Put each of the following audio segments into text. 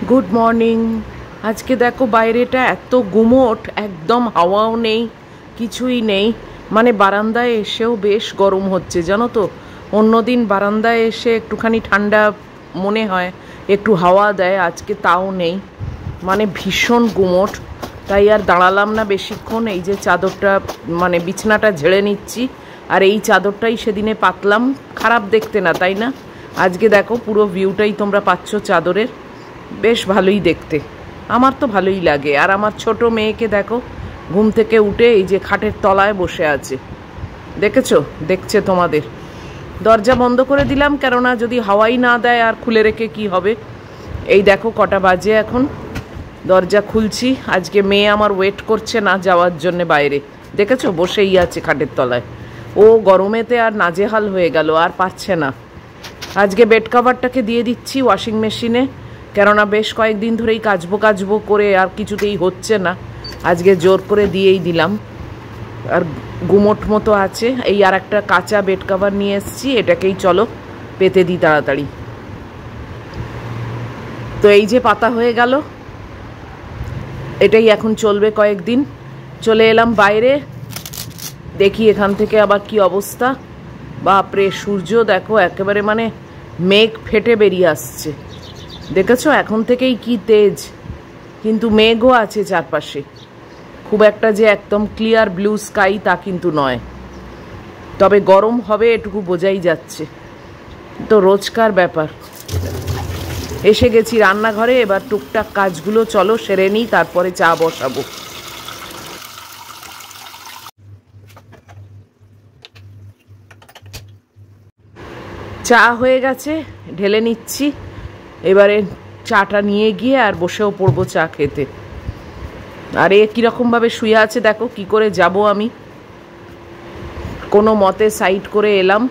Good morning. আজকে দেখো বাইরেটা এত গুমোট, একদম হাওয়াও নেই, কিছুই নেই। মানে বারান্দায় এসেও বেশ গরম হচ্ছে জানো তো। অন্যদিন বারান্দায় এসে একটুখানি ঠান্ডা মনে হয়, একটু হাওয়া দেয়, আজকে তাও নেই। মানে ভীষণ গুমোট। তাই আর দাঁড়ালাম না বেশিক্ষণ। এই যে চাদরটা মানে বিছানাটা ঝেড়ে নিচ্ছি, আর এই চাদরটাই সেদিনে পাতলাম। খারাপ দেখতে না, তাই না? আজকে দেখো পুরো ভিউটাই তোমরা পাচ্ছ চাদরের, বেশ ভালোই দেখতে। আমার তো ভালোই লাগে। আর আমার ছোট মেয়েকে দেখো ঘুম থেকে উঠে এই যে খাটের তলায় বসে আছে, দেখেছো? দেখছে তোমাদের। দরজা বন্ধ করে দিলাম, কেননা যদি হাওয়াই না দেয় আর খুলে রেখে কি হবে। এই দেখো কটা বাজে এখন, দরজা খুলছি। আজকে মেয়ে আমার ওয়েট করছে না যাওয়ার জন্য বাইরে, দেখেছো? বসেই আছে খাটের তলায়। ও গরমেতে আর নাজেহাল হয়ে গেল, আর পারছে না। আজকে বেড কভারটাকে দিয়ে দিচ্ছি ওয়াশিং মেশিনে, কেননা বেশ কয়েকদিন ধরেই কাচবো করে আর কিছুতেই হচ্ছে না। আজকে জোর করে দিয়েই দিলাম। আর গুমোট মতো আছে। এই আর একটা কাঁচা বেড কভার নিয়ে এসেছি, এটাকেই চলো পেতে দিই তাড়াতাড়ি। তো এই যে পাতা হয়ে গেল, এটাই এখন চলবে কয়েকদিন। চলে এলাম বাইরে, দেখি এখান থেকে আবার কি অবস্থা। বাপরে, সূর্য দেখো একেবারে মানে মেঘ ফেটে বেরিয়ে আসছে, দেখেছো? এখন থেকেই কি তেজ। কিন্তু মেঘও আছে চারপাশে, খুব একটা যে একদম ক্লিয়ার ব্লু স্কাই তা কিন্তু নয়। তবে গরম হবে এটুকু বোঝাই যাচ্ছে, তো রোজকার ব্যাপার। এসে গেছি রান্নাঘরে, এবার টুকটাক কাজগুলো চলো সেরে নিই, তারপরে চা বসাবো। চা হয়ে গেছে, ঢেলে নিচ্ছি। এবারে চাটা নিয়ে গিয়ে আর বসেও পড়বো চা খেতে। আর এ কীরকমভাবে শুয়ে আছে দেখো, কি করে যাব আমি। কোনো মতে সাইড করে এলাম,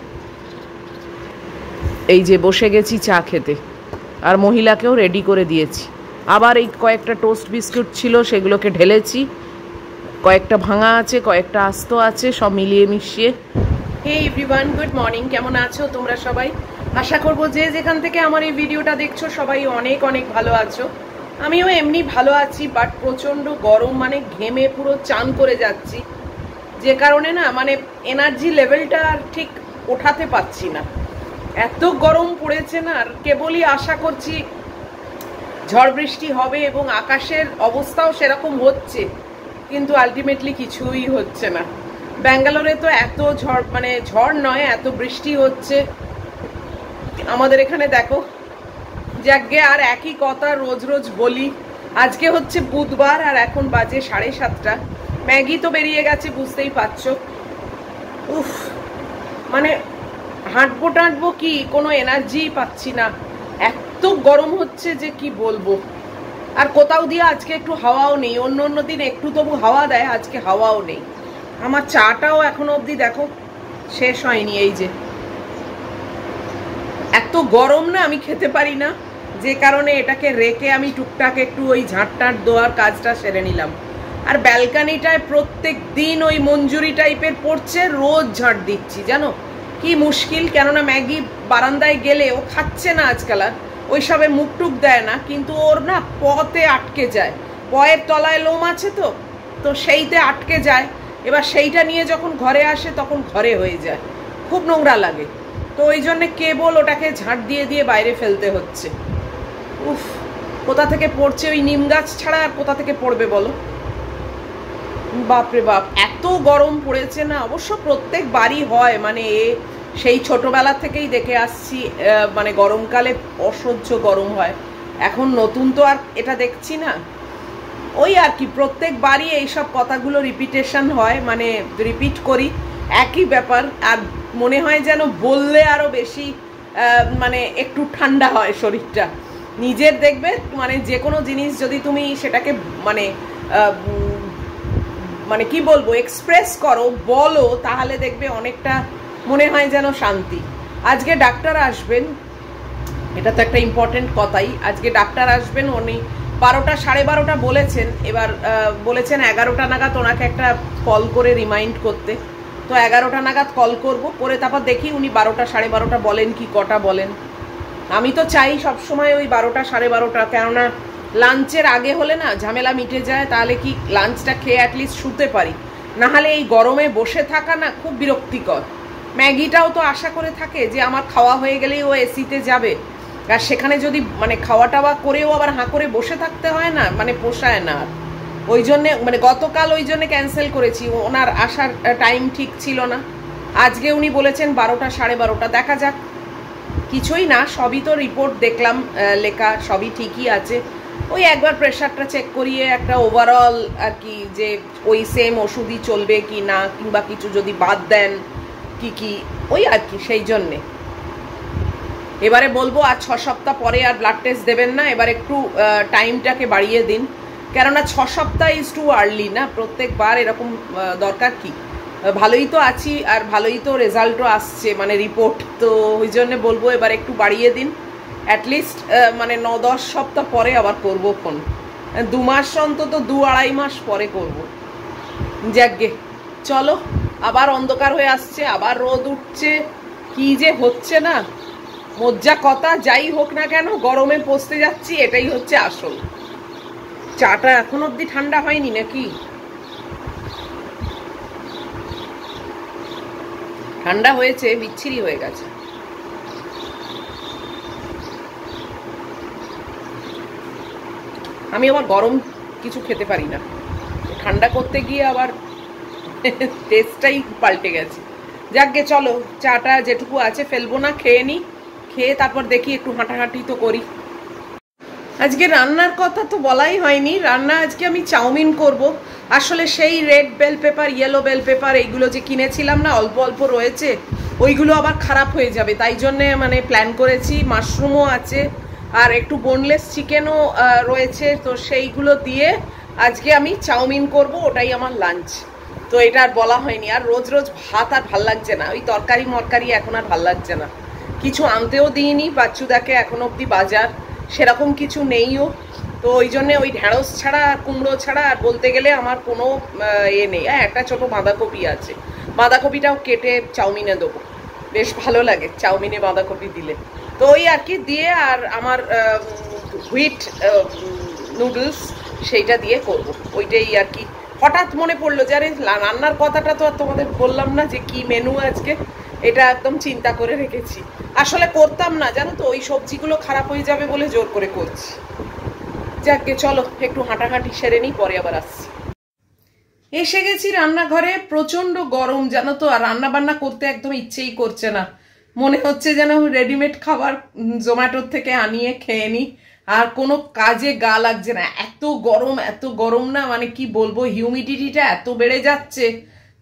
এই যে বসে গেছি চা খেতে। আর মহিলাকেও রেডি করে দিয়েছি। আবার এই কয়েকটা টোস্ট বিস্কুট ছিল, সেগুলোকে ঢেলেছি। কয়েকটা ভাঙা আছে, কয়েকটা আস্ত আছে, সব মিলিয়ে মিশিয়ে। Hey everyone, good morning. কেমন আছো তোমরা সবাই? আশা করবো যে যেখান থেকে আমার এই ভিডিওটা দেখছো সবাই অনেক অনেক ভালো আছো। আমিও এমনি ভালো আছি, বাট প্রচণ্ড গরম, মানে ঘেমে পুরো চান করে যাচ্ছি। যে কারণে না মানে এনার্জি লেভেলটা আর ঠিক ওঠাতে পারছি না, এত গরম পড়েছে না। আর কেবলই আশা করছি ঝড় বৃষ্টি হবে, এবং আকাশের অবস্থাও সেরকম হচ্ছে, কিন্তু আলটিমেটলি কিছুই হচ্ছে না। ব্যাঙ্গালোরে তো এত ঝড়, মানে ঝড় নয়, এত বৃষ্টি হচ্ছে। আমাদের এখানে দেখো, যাকে আর একই কথা রোজ রোজ বলি। আজকে হচ্ছে বুধবার, আর এখন বাজে 7:30। ম্যাগি তো বেরিয়ে গেছে, বুঝতেই পারছো। উফ, মানে হাঁটবো টাঁটবো কি, কোনো এনার্জি পাচ্ছি না, এত গরম হচ্ছে যে কি বলবো। আর কোথাও দিয়ে আজকে একটু হাওয়াও নেই। অন্য অন্য দিন একটু তবু হাওয়া দেয়, আজকে হাওয়াও নেই। আমার চাটাও এখনো অবধি দেখো শেষ হয়নি। এই যে এত গরম না, আমি খেতে পারি না, যে কারণে এটাকে রেখে আমি টুকটাক একটু ওই ঝাঁটটাট দেওয়ার কাজটা সেরে নিলাম। আর ব্যালকানিটায় প্রত্যেক দিন ওই মঞ্জুরি টাইপের পড়ছে, রোজ ঝাঁট দিচ্ছি, জানো কি মুশকিল। কেননা ম্যাগি বারান্দায় গেলে ও খাচ্ছে না আজকাল, আর ওইসবে মুখ টুক দেয় না, কিন্তু ওর না পতে আটকে যায়। পয়ের তলায় লোম আছে, তো সেইতে আটকে যায়। এবার সেইটা নিয়ে যখন ঘরে আসে তখন ঘরে হয়ে যায়, খুব নোংরা লাগে। তো ওই জন্যে কেবল ওটাকে ঝাঁট দিয়ে দিয়ে বাইরে ফেলতে হচ্ছে। উফ, কোথা থেকে পড়ছে, ওই নিম গাছ ছাড়া আর কোথা থেকে পড়বে বলো? বাপরে বাপ, এত গরম পড়েছে না। অবশ্য প্রত্যেক বাড়ি হয়, মানে সেই ছোটবেলা থেকেই দেখে আসছি, মানে গরমকালে অসহ্য গরম হয়। এখন নতুন তো আর এটা দেখছি না। ওই আর কি, প্রত্যেক বাড়ি এইসব কথাগুলো রিপিটেশন হয়, মানে রিপিট করি একই ব্যাপার। আর মনে হয় যেন বললে আরো বেশি মানে একটু ঠান্ডা হয় শরীরটা। নিজের দেখবে মানে যে কোনো জিনিস যদি তুমি সেটাকে মানে মানে কি বলবো, এক্সপ্রেস করো, বলো, তাহলে দেখবে অনেকটা মনে হয় যেন শান্তি। আজকে ডাক্তার আসবেন, এটা তো একটা ইম্পর্টেন্ট কথাই। আজকে ডাক্তার আসবেন, উনি 12টা 12:30 বলেছেন। এবার বলেছেন 11টা নাগাদ ওনাকে একটা কল করে রিমাইন্ড করতে। তো 11টা নাগাদ কল করব, করে তারপর দেখি উনি 12টা 12:30 বলেন কি কটা বলেন। আমি তো চাই সবসময় ওই 12টা 12:30, কেননা লাঞ্চের আগে হলে না ঝামেলা মিটে যায়, তাহলে কি লাঞ্চটা খেয়ে অ্যাটলিস্ট শুতে পারি। নাহলে এই গরমে বসে থাকা না খুব বিরক্তিকর। ম্যাগিটাও তো আশা করে থাকে যে আমার খাওয়া হয়ে গেলেই ও এসিতে যাবে, আর সেখানে যদি মানে খাওয়া টাওয়া করেও আবার হাঁ করে বসে থাকতে হয় না, মানে পোষায় না। ওই জন্যে মানে গতকাল ওই জন্যে ক্যান্সেল করেছি, ওনার আসার টাইম ঠিক ছিল না। আজকে উনি বলেছেন 12টা 12:30, দেখা যাক। কিছুই না, সবই তো রিপোর্ট দেখলাম লেখা, সবই ঠিকই আছে। ওই একবার প্রেশারটা চেক করিয়ে একটা ওভারঅল আর কি, যে ওই সেম ওষুধই চলবে কি না, কিংবা কিছু যদি বাদ দেন কি ওই আর কি। সেই জন্যে এবারে বলবো আর 6 সপ্তাহ পরে আর ব্লাড টেস্ট দেবেন না, এবার একটু টাইমটাকে বাড়িয়ে দিন, কেননা 6 সপ্তাহ ইজ টু আর্লি না। প্রত্যেকবার এরকম দরকার কি? ভালোই তো আছি আর ভালোই তো রেজাল্টও আসছে, মানে রিপোর্ট তো। ওই জন্যে বলবো এবার একটু বাড়িয়ে দিন, অ্যাটলিস্ট মানে 9-10 সপ্তাহ পরে আবার করবো ফোন। 2 মাস অন্তত 2-2.5 মাস পরে করবো। যাকগে, চলো। আবার অন্ধকার হয়ে আসছে, আবার রোদ উঠছে, কি যে হচ্ছে না মজ্জা কথা। যাই হোক না কেন গরমে পচতে যাচ্ছি, এটাই হচ্ছে আসল। চাটা এখন অব্দি ঠান্ডা হয়নি নাকি? ঠান্ডা হয়েছে, বিচ্ছিরি হয়ে গেছে। আমি আবার গরম কিছু খেতে পারি না, ঠান্ডা করতে গিয়ে আবার টেস্টটাই পাল্টে গেছে। যাকগে, চলো চাটা যেটুকু আছে ফেলবো না, খেয়ে নিই। খেয়ে তারপর দেখি একটু হাঁটাহাঁটি তো করি। আজকে রান্নার কথা তো বলাই হয়নি। রান্না আজকে আমি চাউমিন করব। আসলে সেই red bell pepper, yellow bell pepper এইগুলো যে কিনেছিলাম না, অল্প অল্প রয়েছে, ওইগুলো আবার খারাপ হয়ে যাবে, তাই জন্যে মানে প্ল্যান করেছি। মাশরুমও আছে আর একটু বোনলেস চিকেনও রয়েছে, তো সেইগুলো দিয়ে আজকে আমি চাউমিন করব, ওটাই আমার লাঞ্চ। তো এটা আর বলা হয়নি। আর রোজ রোজ ভাত আর ভাল লাগছে না, ওই তরকারি মরকারি এখন আর ভাল লাগছে না। কিছু আনতেও দিইনি বাচ্চুদাকে এখন অবধি, বাজার সেরকম কিছু নেইও। তো ওই জন্যে ওই ঢ্যাঁড়স ছাড়া, কুমড়ো ছাড়া আর বলতে গেলে আমার কোনো নেই। একটা ছোট বাঁধাকপি আছে, বাঁধাকপিটাও কেটে চাউমিনে দেবো, বেশ ভালো লাগে চাউমিনে বাঁধাকপি দিলে। তো ওই আর কি দিয়ে, আর আমার হুইট নুডলস সেইটা দিয়ে করব, ওইটাই আর কি। হঠাৎ মনে পড়লো যে আরে রান্নার কথাটা তো আর তোমাদের বললাম না যে কি মেনু আজকে, এটা একদম চিন্তা করে রেখেছি। আসলে করতাম না জানো তো, ওই সবজিগুলো খারাপ হয়ে যাবে বলে জোর করে করছি। যাকে, চলো একটু হাঁটাহাঁটি সেরে নিই, পরে আবার আসছি। এসে গেছি রান্নাঘরে, প্রচন্ড গরম জানো তো, আর রান্না বান্না করতে একদম ইচ্ছেই করছে না। মনে হচ্ছে যেন রেডিমেড খাবার জোম্যাটোর থেকে আনিয়ে খেয়ে নিই, আর কোনো কাজে গা লাগছে না। এত গরম না, মানে কি বলবো, হিউমিডিটিটা এত বেড়ে যাচ্ছে,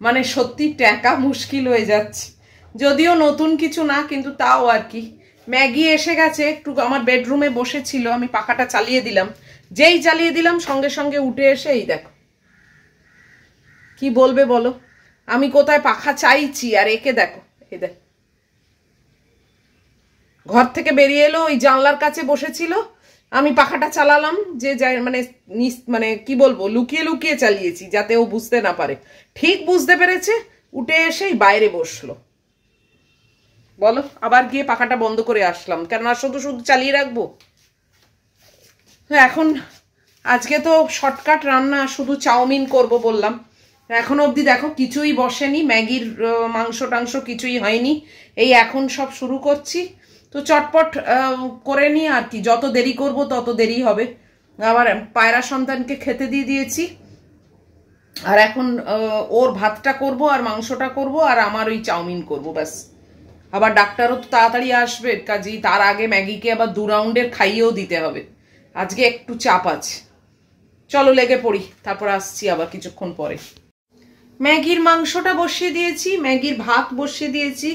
মানে সত্যি টাকা মুশকিল হয়ে যাচ্ছে। যদিও নতুন কিছু না, কিন্তু তাও আর কি। ম্যাগি এসে গেছে, একটু আমার বেডরুমে বসেছিল, আমি পাখাটা চালিয়ে দিলাম। যেই চালিয়ে দিলাম সঙ্গে সঙ্গে উঠে এসে এই দেখো, কি বলবে বলো, আমি কোথায় পাখা চাইছি আর একে দেখো, এই দেখ ঘর থেকে বেরিয়ে এলো, ওই জানলার কাছে বসেছিল, আমি পাখাটা চালালাম, যে মানে মানে কি বলবো, লুকিয়ে লুকিয়ে চালিয়েছি যাতে ও বুঝতে না পারে। ঠিক বুঝতে পেরেছে, উঠে এসেই বাইরে বসলো। বলো, আবার গিয়ে পাখাটা বন্ধ করে আসলাম, কেননা শুধু শুধু চালিয়ে রাখবো। এখন আজকে তো শর্টকাট রান্না, শুধু চাউমিন করব বললাম। এখন অবধি দেখো কিছুই বসেনি, ম্যাগির মাংস টাংস কিছুই হয়নি, এই এখন সব শুরু করছি। তো চটপট করে নিই আর কি, যত দেরি করব তত দেরি হবে। আবার পায়রা সন্তানকে খেতে দিয়ে দিয়েছি, আর এখন ওর ভাতটা করব আর মাংসটা করব, আর আমার ওই চাউমিন করব, ব্যাস। আবার ডাক্তারও তো তাড়াতাড়ি আসবে, কাজেই তার আগে ম্যাগিকে আবার 2 রাউন্ডের খাইয়েও দিতে হবে। আজকে একটু চাপ আছে। চলো লেগে পড়ি, তারপর আসছি আবার কিছুক্ষণ পরে। ম্যাগির মাংসটা বসিয়ে দিয়েছি, ম্যাগির ভাত বসিয়ে দিয়েছি,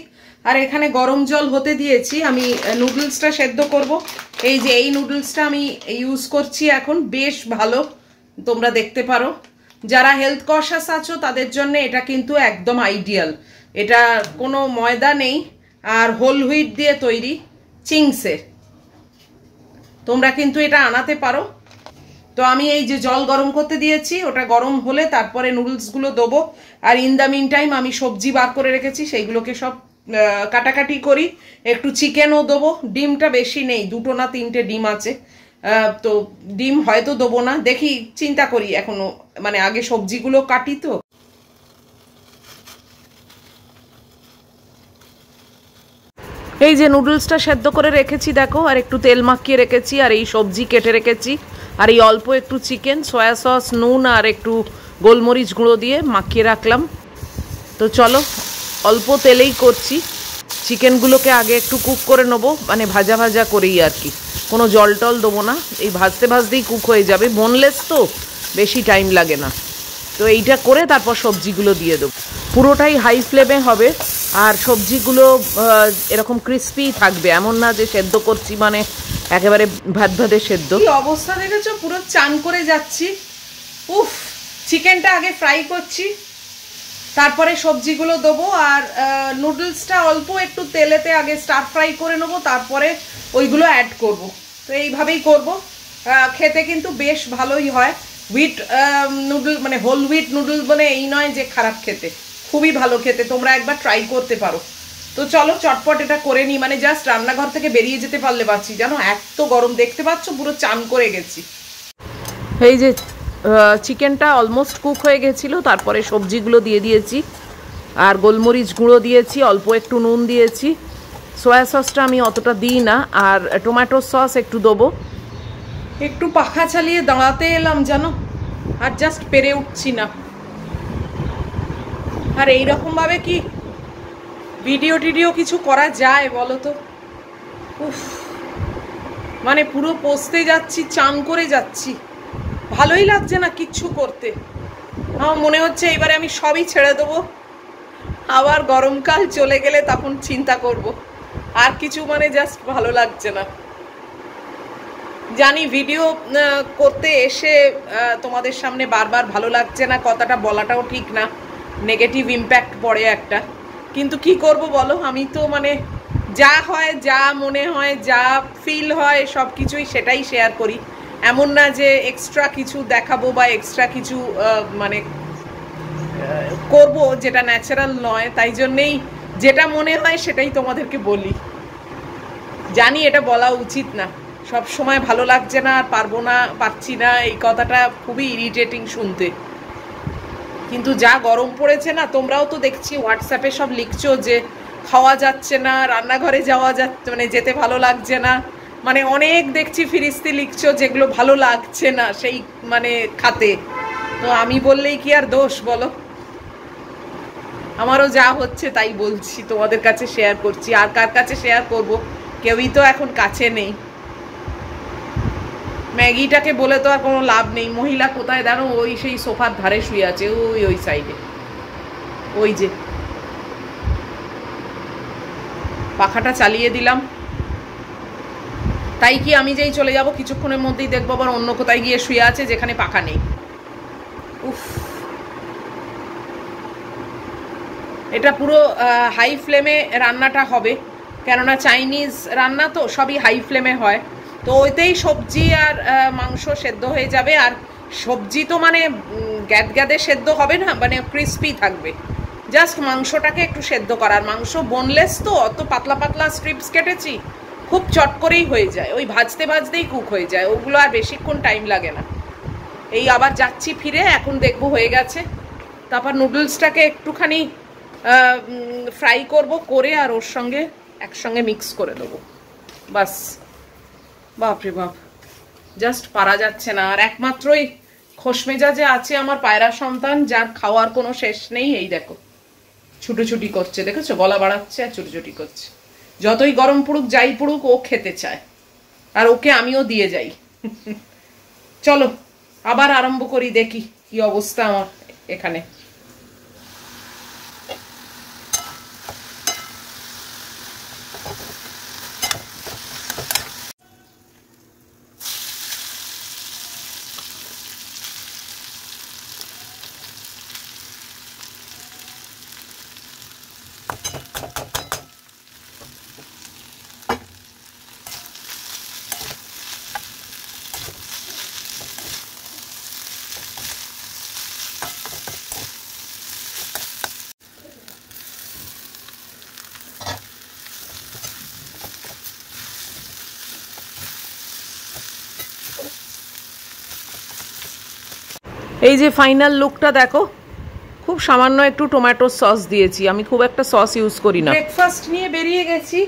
আর এখানে গরম জল হতে দিয়েছি। আমি নুডলসটা সেদ্ধ করব। এই যে এই নুডলসটা আমি ইউজ করছি এখন, বেশ ভালো, তোমরা দেখতে পারো। যারা হেলথ কনশাস আছো তাদের জন্য এটা কিন্তু একদম আইডিয়াল। এটা কোনো ময়দা নেই, আর হোল হুইট দিয়ে তৈরি, চিংসের। তোমরা কিন্তু এটা আনাতে পারো। তো আমি এই যে জল গরম করতে দিয়েছি, ওটা গরম হলে তারপরে নুডলসগুলো দেবো। আর ইন দ্য মিন টাইম আমি সবজি বার করে রেখেছি, সেইগুলোকে সব কাটাকাটি করি, একটু চিকেনও দেবো। ডিমটা বেশি নেই, 2 না 3টে ডিম আছে, তো ডিম হয়তো দেবো না, দেখি, চিন্তা করি এখনো, মানে আগে সবজিগুলো কাটি। তো এই যে নুডলসটা সেদ্ধ করে রেখেছি দেখো, আর একটু তেল মাখিয়ে রেখেছি, আর এই সবজি কেটে রেখেছি, আর এই অল্প একটু চিকেন, সয়া সস, নুন আর একটু গোলমরিচ গুঁড়ো দিয়ে মাখিয়ে রাখলাম। তো চলো, অল্প তেলেই করছি। চিকেনগুলোকে আগে একটু কুক করে নেবো, মানে ভাজা ভাজা করেই আর কি, কোনো জল টল দেবো না, এই ভাজতে ভাজতেই কুক হয়ে যাবে, বোনলেস তো বেশি টাইম লাগে না। তো এইটা করে তারপর সবজিগুলো দিয়ে দেবো, পুরোটাই হাই ফ্লেমে হবে। আর সবজিগুলো এরকম ক্রিস্পি থাকবে, এমন না যে সেদ্ধ করছি মানে একেবারে ভাত ভাতে সেদ্ধ। কি অবস্থা দেখেছো, পুরো চান করে যাচ্ছি। উফ, চিকেনটা আগে ফ্রাই করছি, তারপরে সবজিগুলো দেবো, আর নুডলসটা অল্প একটু তেলেতে আগে স্টার ফ্রাই করে নেবো, তারপরে ওইগুলো অ্যাড করব। তো এইভাবেই করব, খেতে কিন্তু বেশ ভালোই হয়। হুইট নুডল মানে হোল হুইট নুডল মানে এই নয় যে খারাপ খেতে, খুবই ভালো খেতে, তোমরা একবার ট্রাই করতে পারো। তো চলো চটপট এটা করে নিই, মানে জাস্ট রান্নাঘর থেকে বেরিয়ে যেতে পারলে পারছি, জানো এত গরম, দেখতে পাচ্ছ পুরো চান করে গেছি। এই যে চিকেনটা অলমোস্ট কুক হয়ে গেছিলো, তারপরে সবজিগুলো দিয়ে দিয়েছি, আর গোলমরিচ গুঁড়ো দিয়েছি, অল্প একটু নুন দিয়েছি, সয়া সসটা আমি অতটা দিই না, আর টমেটো সস একটু দেবো। একটু পাখা চালিয়ে দাঁড়াতে এলাম জানো, আর জাস্ট পেরে উঠছি না। আর এইরকমভাবে কি ভিডিও টিডিও কিছু করা যায় বলো তো? উফ, মানে পুরো পচতে যাচ্ছি, চান করে যাচ্ছি, ভালোই লাগছে না কিচ্ছু করতে। আমার মনে হচ্ছে এবারে আমি সবই ছেড়ে দেবো, আবার গরমকাল চলে গেলে তখন চিন্তা করব। আর কিছু মানে জাস্ট ভালো লাগছে না। জানি ভিডিও করতে এসে তোমাদের সামনে বারবার ভালো লাগছে না কথাটা বলাটাও ঠিক না, নেগেটিভ ইম্প্যাক্ট পড়ে একটা, কিন্তু কি করব বলো, আমি তো মানে যা হয়, যা মনে হয়, যা ফিল হয় সব কিছুই সেটাই শেয়ার করি। এমন না যে এক্সট্রা কিছু দেখাবো বা এক্সট্রা কিছু মানে করব যেটা ন্যাচারাল নয়, তাই জন্যেই যেটা মনে হয় সেটাই তোমাদেরকে বলি। জানি এটা বলা উচিত না, সব সময় ভালো লাগছে না, আর পারবো না, পারছি না, এই কথাটা খুবই ইরিটেটিং শুনতে, কিন্তু যা গরম পড়েছে না, তোমরাও তো দেখছি হোয়াটসঅ্যাপে সব লিখছো যে খাওয়া যাচ্ছে না, রান্নাঘরে যাওয়া যাচ্ছে মানে যেতে ভালো লাগছে না, মানে অনেক দেখছি ফিরিস্তি লিখছো যেগুলো ভালো লাগছে না সেই মানে খাতে। তো আমি বললেই কি আর দোষ বলো? আমারও যা হচ্ছে তাই বলছি, তোমাদের কাছে শেয়ার করছি, আর কার কাছে শেয়ার করব, কেউই তো এখন কাছে নেই। ম্যাগিটাকে বলে তো আর কোনো লাভ নেই, মহিলা কোথায় জানো, ওই সেই সোফার ধারে শুয়ে আছে, ওই সাইডে, ওই যে। পাখাটা চালিয়ে দিলাম, তাই কি আমি যেই চলে যাব কিছুক্ষণের মধ্যেই দেখবো আবার অন্য কোথায় গিয়ে শুয়ে আছে যেখানে পাখা নেই। উফ, এটা পুরো হাই ফ্লেমে রান্নাটা হবে, কেননা চাইনিজ রান্না তো সবই হাই ফ্লেমে হয়, তো ওইতেই সবজি আর মাংস সেদ্ধ হয়ে যাবে। আর সবজি তো মানে গ্যাদগ্যাদে সেদ্ধ হবে না, মানে ক্রিস্পি থাকবে, জাস্ট মাংসটাকে একটু সেদ্ধ করার। মাংস বোনলেস তো, অত পাতলা পাতলা স্ট্রিপস কেটেছি, খুব চট করেই হয়ে যায়, ওই ভাজতে ভাজতেই কুক হয়ে যায়, ওগুলো আর বেশিক্ষণ টাইম লাগে না। এই আবার যাচ্ছি ফিরে, এখন দেখবো হয়ে গেছে, তারপর নুডলসটাকে একটুখানি ফ্রাই করব, করে আর ওর সঙ্গে একসঙ্গে মিক্স করে দেবো, বাস। বাপরে বাপ, জাস্ট পারা যাচ্ছে না। আর একমাত্রই খোশমেজাজে আছে আমার পায়রা সন্তান, যার খাওয়ার কোনো শেষ নেই। এই দেখো ছুটোছুটি করছে, দেখেছো, গলা বাড়াচ্ছে আর ছুটোছুটি করছে। যতই গরম পড়ুক যাই পড়ুক ও খেতে চায়, আর ওকে আমিও দিয়ে যাই। চলো আবার আরম্ভ করি, দেখি কি অবস্থা আমার এখানে। এই যে ফাইনাল লুকটা দেখো, খুব সামান্য একটু টমেটো সস দিয়েছি, আমি খুব একটা সস ইউজ করি না। ব্রেকফাস্ট নিয়ে বেরিয়ে গেছি,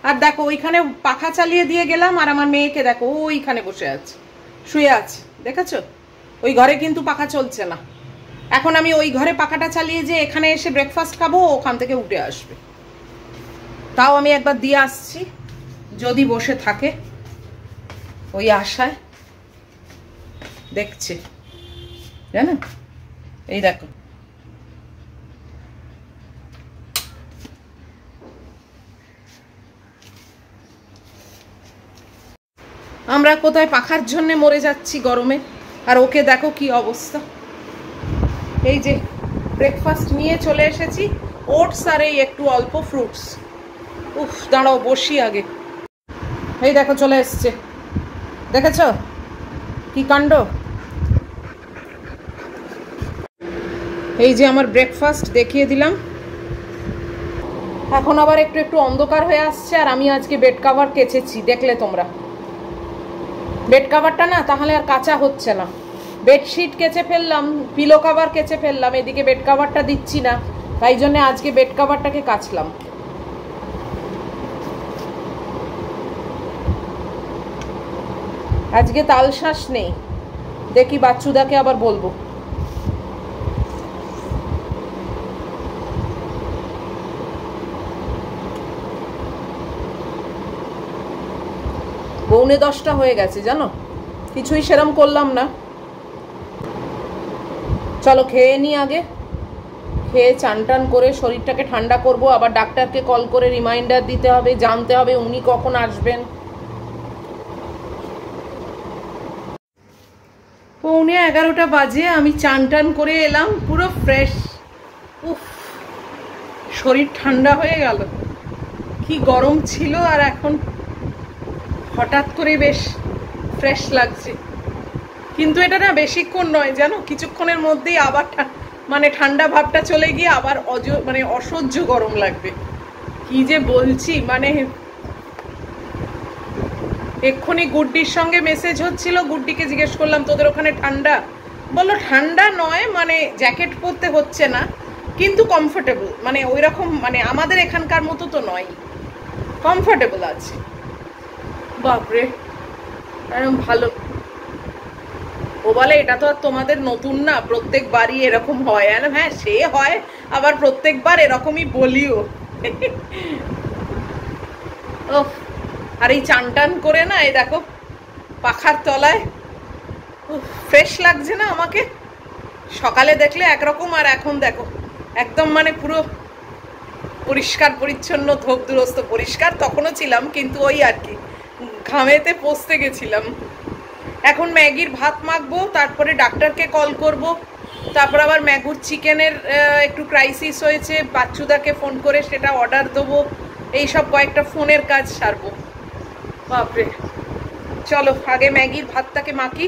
আর দেখো ওইখানে পাখা চালিয়ে দিয়ে গেলাম, আর আমার মেয়েকে দেখো ওইখানে বসে আছে, শুয়ে আছে, দেখেছো? ওই ঘরে কিন্তু পাখা চলছে না। এখন আমি ওই ঘরে পাখাটা চালিয়ে যে এখানে এসে ব্রেকফাস্ট খাবো, ওখান থেকে উঠে আসবে। তাও আমি একবার দিয়ে আসছি, যদি বসে থাকে, ওই আশায়। দেখছে, জানো? এই দেখো, আমরা কোথায় পাখার জন্য মরে যাচ্ছি গরমে, আর ওকে দেখো কি অবস্থা। এই যে ব্রেকফাস্ট নিয়ে চলে এসেছি, ওটস আর এই একটু অল্প ফ্রুটস। উফ, দাঁড়াও বসি আগে। এই দেখো চলে এসছে, দেখেছ কি কাণ্ড। এই যে আমার ব্রেকফাস্ট দেখিয়ে দিলাম। এখন আবার একটু একটু অন্ধকার হয়ে আসছে, আর আমি আজকে বেড কাভার কেচেছি, দেখলে তোমরা। বেড কাভারটা না তাহলে আর কাঁচা হচ্ছে না। বেডশিট কেচে ফেললাম, পিলো কাভার কেচে ফেললাম, এদিকে বেড কাভারটা দিচ্ছি না, তাই জন্য আজকে বেড কাভারটাকে কাচলাম। আজকে তালশ্বাস নেই, দেখি বাচ্চুদাকে আবার বলবো। পৌনে 10টা হয়ে গেছে জানো, কিছুই সেরম করলাম না। চলো খেয়ে নি আগে, খেয়ে চান টান করে শরীরটাকে ঠান্ডা করব, আবার ডাক্তারকে কল করে রিমাইন্ডার দিতে হবে, জানতে হবে উনি কখন আসবেন। পৌনে 11টা বাজে, আমি চান টান করে এলাম, পুরো ফ্রেশ। উফ, শরীর ঠান্ডা হয়ে গেল। কি গরম ছিল, আর এখন হঠাৎ করে বেশ ফ্রেশ লাগছে। কিন্তু এটা না বেশিক্ষণ নয় জানো, কিছুক্ষণের মধ্যেই আবার মানে ঠান্ডা ভাবটা চলে গিয়ে আবার মানে অসহ্য গরম লাগবে। কি যে বলছি, মানে এক্ষুনি গুড্ডির সঙ্গে মেসেজ হচ্ছিল, গুড্ডিকে জিজ্ঞেস করলাম তোদের ওখানে ঠান্ডা? বললো ঠান্ডা নয়, মানে জ্যাকেট পরতে হচ্ছে না, কিন্তু কমফোর্টেবল, মানে ওই রকম, মানে আমাদের এখানকার মতো তো নয়, কমফোর্টেবল আছে। বাপরে, একদম ভালো। ও বলে এটা তো আর তোমাদের নতুন না, প্রত্যেকবারই এরকম হয়। হ্যাঁ সে হয়, আবার প্রত্যেকবার এরকমই বলিও। ও, আর এই চান টান করে না, এই দেখো পাখার তলায় ফ্রেশ লাগছে না আমাকে। সকালে দেখলে একরকম, আর এখন দেখো একদম মানে পুরো পরিষ্কার পরিচ্ছন্ন, ধোপ দুরস্ত। পরিষ্কার তখনও ছিলাম, কিন্তু ওই আর কি ঘামেতে পচতে গেছিলাম। এখন ম্যাগির ভাত মাখবো, তারপরে ডাক্তারকে কল করব, তারপর আবার ম্যাগুর চিকেনের একটু ক্রাইসিস হয়েছে, বাচ্চুদাকে ফোন করে সেটা অর্ডার দেবো, এইসব কয়েকটা ফোনের কাজ সারবো। বাপরে, চলো আগে ম্যাগির ভাতটাকে মাখি,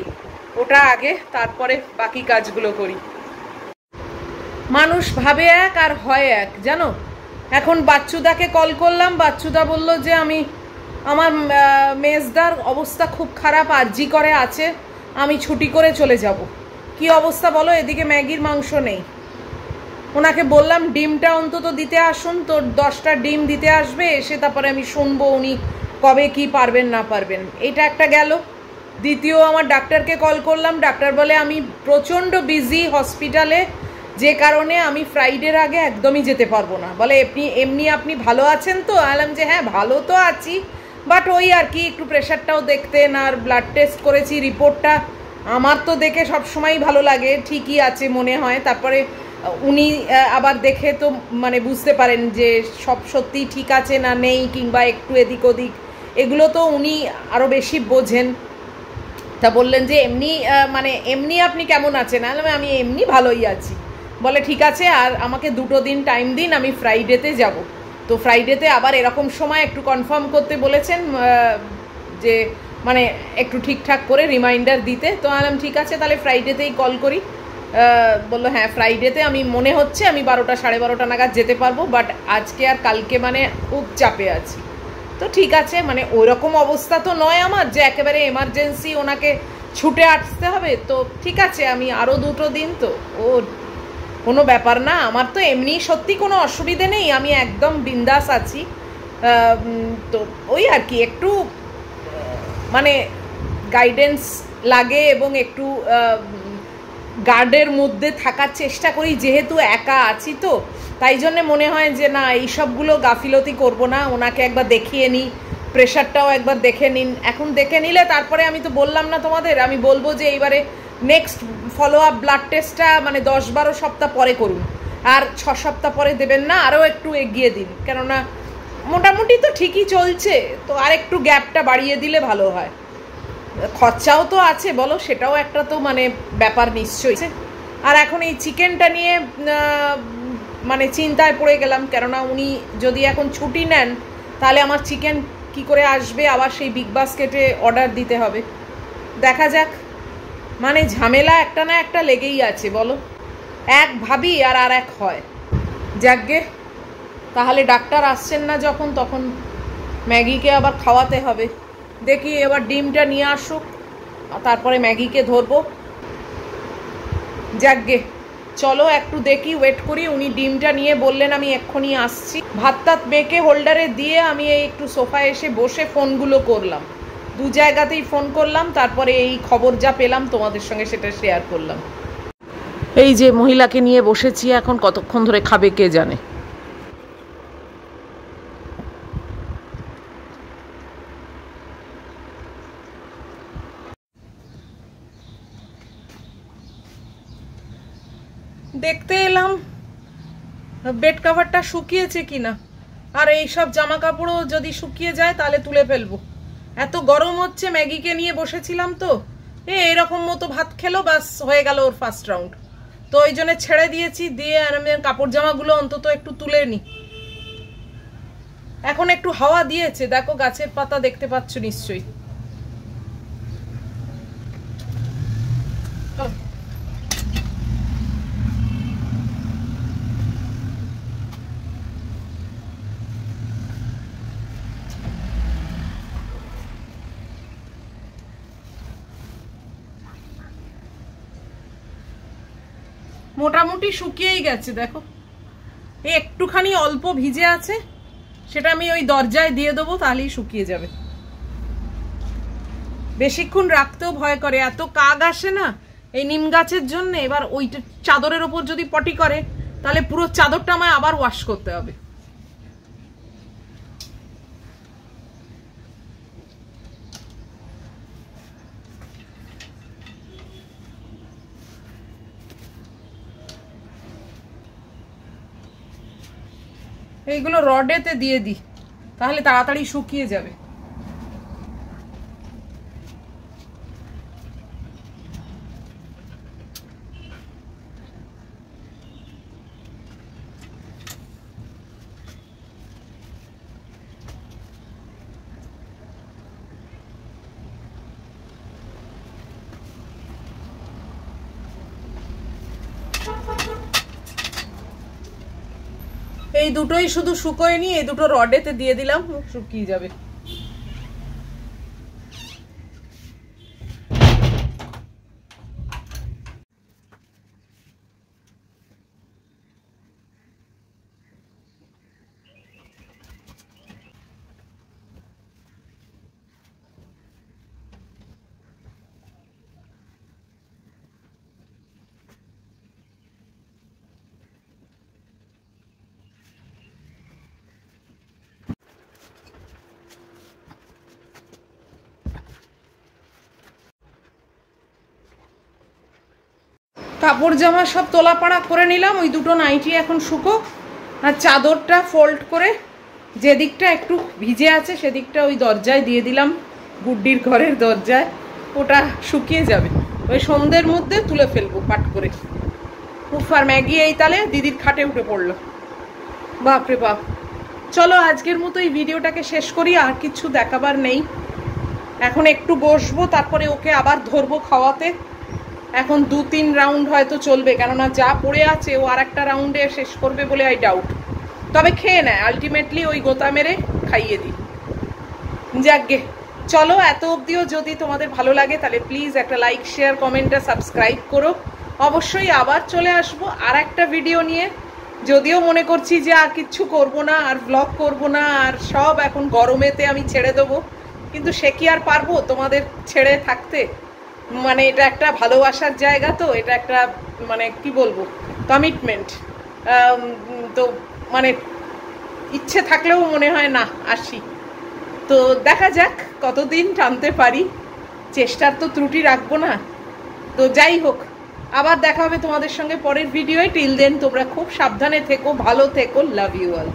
ওটা আগে, তারপরে বাকি কাজগুলো করি। মানুষ ভাবে এক আর হয় এক জানো। এখন বাচ্চুদাকে কল করলাম, বাচ্চুদা বলল যে আমার মেজদার অবস্থা খুব খারাপ, আরজি করে আছে, আমি ছুটি করে চলে যাব। কি অবস্থা বলো, এদিকে ম্যাগির মাংস নেই। ওনাকে বললাম ডিমটা অন্তত দিতে আসুন, তো 10টা ডিম দিতে আসবে, এসে তারপরে আমি শুনবো উনি কবে কি পারবেন না পারবেন। এটা একটা গেল। দ্বিতীয়, আমার ডাক্তারকে কল করলাম, ডাক্তার বলে আমি প্রচণ্ড বিজি হসপিটালে, যে কারণে আমি ফ্রাইডের আগে একদমই যেতে পারবো না। বলে এমনি আপনি ভালো আছেন তো? বললাম যে হ্যাঁ ভালো তো আছি, বাট ওই আর কি একটু প্রেশারটাও দেখতেন, আর ব্লাড টেস্ট করেছি, রিপোর্টটা আমার তো দেখে সবসময়ই ভালো লাগে, ঠিকই আছে মনে হয়। তারপরে উনি আবার দেখে তো মানে বুঝতে পারেন যে সব সত্যিই ঠিক আছে না নেই, কিংবা একটু এদিক ওদিক, এগুলো তো উনি আরও বেশি বোঝেন। তা বললেন যে মানে এমনি আপনি কেমন আছেন? আমি এমনি ভালোই আছি। বলে ঠিক আছে, আর আমাকে 2 দিন টাইম দিন, আমি ফ্রাইডেতে যাব। তো ফ্রাইডেতে আবার এরকম সময় একটু কনফার্ম করতে বলেছেন, যে মানে একটু ঠিকঠাক করে রিমাইন্ডার দিতে। তো আলাম ঠিক আছে, তাহলে ফ্রাইডেতেই কল করি। বললো হ্যাঁ ফ্রাইডেতে আমি মনে হচ্ছে আমি 12টা 12:30 নাগাদ যেতে পারবো, বাট আজকে আর কালকে মানে খুব চাপে আছি। তো ঠিক আছে, মানে ওইরকম অবস্থা তো নয় আমার যে একেবারে এমার্জেন্সি ওনাকে ছুটে আসতে হবে তো ঠিক আছে, আমি আরও 2টো দিন তো ও কোনো ব্যাপার না। আমার তো এমনি সত্যি কোনো অসুবিধে নেই, আমি একদম বিন্দাস আছি। তো ওই আর কি একটু মানে গাইডেন্স লাগে এবং একটু গার্ডের মধ্যে থাকার চেষ্টা করি, যেহেতু একা আছি তো তাই জন্যে মনে হয় যে না এইসবগুলো গাফিলতি করব না, ওনাকে একবার দেখিয়ে নিই, প্রেশারটাও একবার দেখে নিন। এখন দেখে নিলে তারপরে আমি তো বললাম না তোমাদের, আমি বলবো যে এইবারে নেক্সট ফলো আপ ব্লাড টেস্টটা মানে 10-12 সপ্তাহ পরে করুন, আর 6 সপ্তাহ পরে দেবেন না, আরও একটু এগিয়ে দিন, কেননা মোটামুটি তো ঠিকই চলছে, তো আর একটু গ্যাপটা বাড়িয়ে দিলে ভালো হয়। খরচাও তো আছে বলো, সেটাও একটা তো মানে ব্যাপার নিশ্চয়ই। আর এখন এই চিকেনটা নিয়ে মানে চিন্তায় পড়ে গেলাম, কেননা উনি যদি এখন ছুটি নেন তাহলে আমার চিকেন কি করে আসবে, আবার সেই বিগ বাস্কেটে অর্ডার দিতে হবে। দেখা যাক, মানে ঝামেলা একটা না একটা লেগেই আছে বলো, এক ভাবি আর এক হয়। যাকগে, তাহলে ডাক্তার আসছেন না যখন, তখন ম্যাগিকে আবার খাওয়াতে হবে। দেখি এবার ডিমটা নিয়ে আসুক, তারপরে ম্যাগিকে ধরবো। যাকগে, চলো একটু দেখি, ওয়েট করি। উনি ডিমটা নিয়ে বললেন আমি এক্ষুনি আসছি। ভাত টাত মেখে হোল্ডারে দিয়ে আমি এই একটু সোফায় এসে বসে ফোনগুলো করলাম, 2 জায়গাতেই ফোন করলাম, তারপরে এই খবর যা পেলাম তোমাদের সঙ্গে সেটা শেয়ার করলাম। এই যে মহিলাকে নিয়ে বসেছি, এখন কতক্ষণ ধরে খাবে কে জানে। দেখতে এলাম বেড কভারটা শুকিয়েছে কিনা, আর এই সব জামা কাপড়ও যদি শুকিয়ে যায় তাহলে তুলে ফেলবো। এত গরম হচ্ছে, ম্যাগিকে নিয়ে বসেছিলাম তো এরকম মতো ভাত খেলো, বাস হয়ে গেল ওর ফার্স্ট রাউন্ড, তো ওই জন্য ছেড়ে দিয়েছি। দিয়ে আমি কাপড় জামাগুলো অন্তত একটু তুলে নি। এখন একটু হাওয়া দিয়েছে, দেখো গাছের পাতা দেখতে পাচ্ছ নিশ্চয়ই। মোটামুটি শুকিয়েই গেছে, দেখো এই একটুখানি অল্প ভিজে আছে, সেটা আমি ওই দরজায় দিয়ে দেবো, তাহলেই শুকিয়ে যাবে। বেশিক্ষণ রাখতেও ভয় করে, এত কাক আসে না এই নিম গাছের জন্য। এবার ওই চাদরের ওপর যদি পটি করে তাহলে পুরো চাদরটা আমায় আবার ওয়াশ করতে হবে। এইগুলো রডেতে দিয়ে দিই, তাহলে তাড়াতাড়ি শুকিয়ে যাবে। এই দুটোই শুধু শুকোয় নি, এই দুটো রডেতে দিয়ে দিলাম, শুকিয়ে যাবে। কাপড় জামা সব তোলাপাড়া করে নিলাম, ওই দুটো নাইটি এখন শুকো, আর চাদরটা ফোল্ড করে যে দিকটা একটু ভিজে আছে সেদিকটা ওই দরজায় দিয়ে দিলাম, গুড্ডির ঘরের দরজায়, ওটা শুকিয়ে যাবে। ওই সন্ধ্যের মধ্যে তুলে ফেলবো পাট করে। আর ম্যাগি এই তালে দিদির খাটে উঠে পড়লো, বাপরে বাপ। চলো আজকের মতো এই ভিডিওটাকে শেষ করি, আর কিছু দেখাবার নেই। এখন একটু বসবো, তারপরে ওকে আবার ধরবো খাওয়াতে। এখন 2-3 রাউন্ড হয়তো চলবে, কেননা যা পড়ে আছে ও আর একটা রাউন্ডে শেষ করবে বলে আই ডাউট। তবে খেয়ে নেয় আলটিমেটলি, ওই গোতা মেরে খাইয়ে দিই। যাকগে, চলো, এত অবধিও যদি তোমাদের ভালো লাগে তাহলে প্লিজ একটা লাইক, শেয়ার, কমেন্ট আর সাবস্ক্রাইব করো। অবশ্যই আবার চলে আসবো আর একটা ভিডিও নিয়ে। যদিও মনে করছি যে আর কিচ্ছু করবো না, আর ব্লগ করবো না, আর সব এখন গরমেতে আমি ছেড়ে দেবো, কিন্তু সে কি আর পারবো তোমাদের ছেড়ে থাকতে? মানে এটা একটা ভালোবাসার জায়গা, তো এটা একটা মানে কি বলবো, কমিটমেন্ট। তো মানে ইচ্ছে থাকলেও মনে হয় না আসি। তো দেখা যাক কতদিন টানতে পারি, চেষ্টার তো ত্রুটি রাখবো না। তো যাই হোক, আবার দেখা হবে তোমাদের সঙ্গে পরের ভিডিওয়ে। টিল দেন তোমরা খুব সাবধানে থেকো, ভালো থেকো, লাভ ইউ অল।